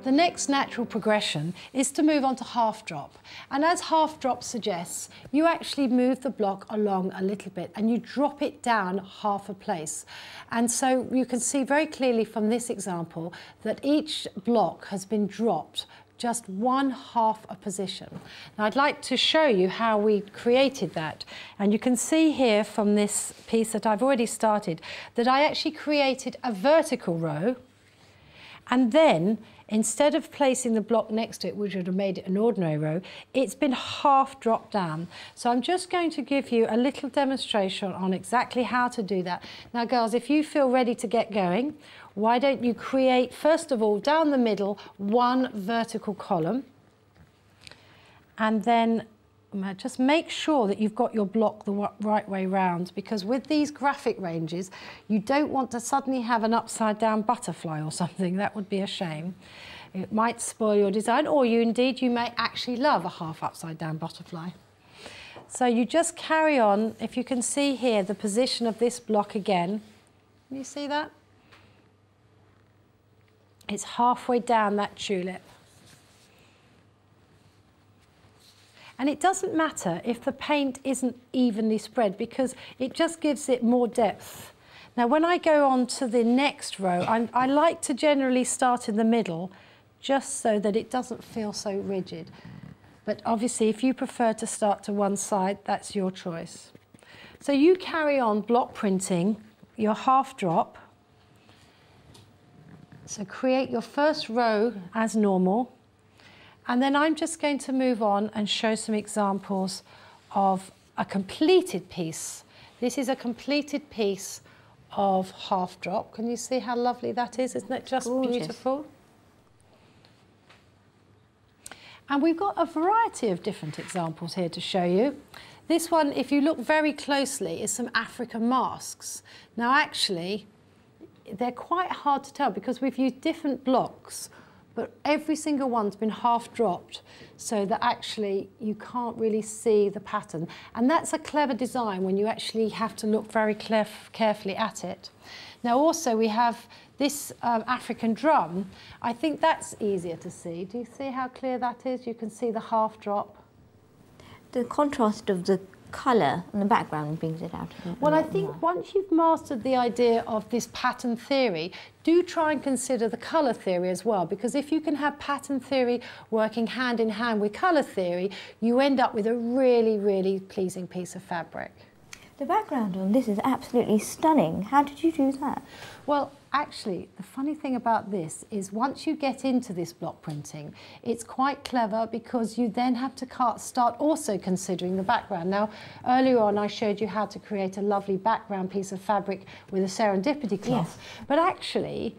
The next natural progression is to move on to half drop. And as half drop suggests, you actually move the block along a little bit and you drop it down half a place. And so you can see very clearly from this example that each block has been dropped just 1/2 a position. Now I'd like to show you how we created that. And you can see here from this piece that I've already started that I actually created a vertical row, and then instead of placing the block next to it, which would have made it an ordinary row, it's been half dropped down. So I'm just going to give you a little demonstration on exactly how to do that. Now girls, if you feel ready to get going, why don't you create, first of all, down the middle, one vertical column, and then just make sure that you've got your block the right way round, because with these graphic ranges, you don't want to suddenly have an upside down butterfly or something. That would be a shame. It might spoil your design, or you may actually love a half upside down butterfly. So you just carry on. If you can see here the position of this block again, can you see that? It's halfway down that tulip. And it doesn't matter if the paint isn't evenly spread, because it just gives it more depth. Now, when I go on to the next row, I like to generally start in the middle, just so that it doesn't feel so rigid. But obviously, if you prefer to start to one side, that's your choice. So you carry on block printing your half drop. So create your first row as normal. And then I'm just going to move on and show some examples of a completed piece. This is a completed piece of half drop. Can you see how lovely that is? Isn't it just gorgeous? Beautiful? And we've got a variety of different examples here to show you. This one, if you look very closely, is some African masks. Now actually, they're quite hard to tell because we've used different blocks, but every single one's been half dropped so that actually you can't really see the pattern. And that's a clever design when you actually have to look very carefully at it. Now also we have this African drum. I think that's easier to see. Do you see how clear that is? You can see the half drop. The contrast of the colour and the background brings it out. Well, I think once you've mastered the idea of this pattern theory, do try and consider the colour theory as well, because if you can have pattern theory working hand in hand with colour theory, you end up with a really, really pleasing piece of fabric. The background on this is absolutely stunning. How did you do that? Well, actually, the funny thing about this is once you get into this block printing, it's quite clever because you then have to start also considering the background. Now, earlier on I showed you how to create a lovely background piece of fabric with a serendipity cloth. Yes. But actually,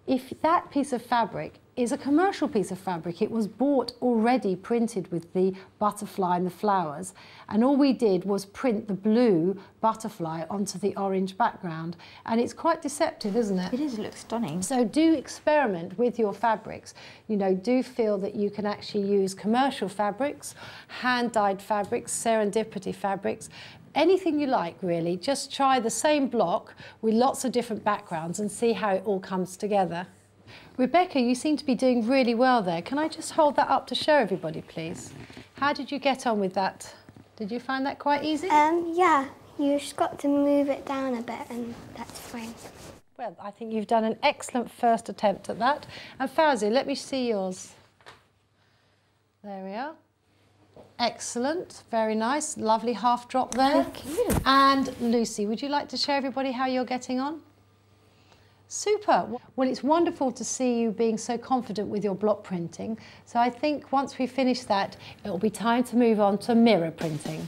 if that piece of fabric is a commercial piece of fabric, it was bought already printed with the butterfly and the flowers, and all we did was print the blue butterfly onto the orange background, and it's quite deceptive, isn't it? It is, it looks stunning. So do experiment with your fabrics. You know, do feel that you can actually use commercial fabrics, hand-dyed fabrics, serendipity fabrics, anything you like really. Just try the same block with lots of different backgrounds and see how it all comes together. Rebecca, you seem to be doing really well there. Can I just hold that up to show everybody, please? How did you get on with that? Did you find that quite easy? Yeah, you just got to move it down a bit and that's fine. Well, I think you've done an excellent first attempt at that. And Fauzi, let me see yours. There we are. Excellent, very nice, lovely half drop there. Thank you. And Lucy, would you like to show everybody how you're getting on? Super. Well, it's wonderful to see you being so confident with your block printing. So I think once we finish that, it will be time to move on to mirror printing.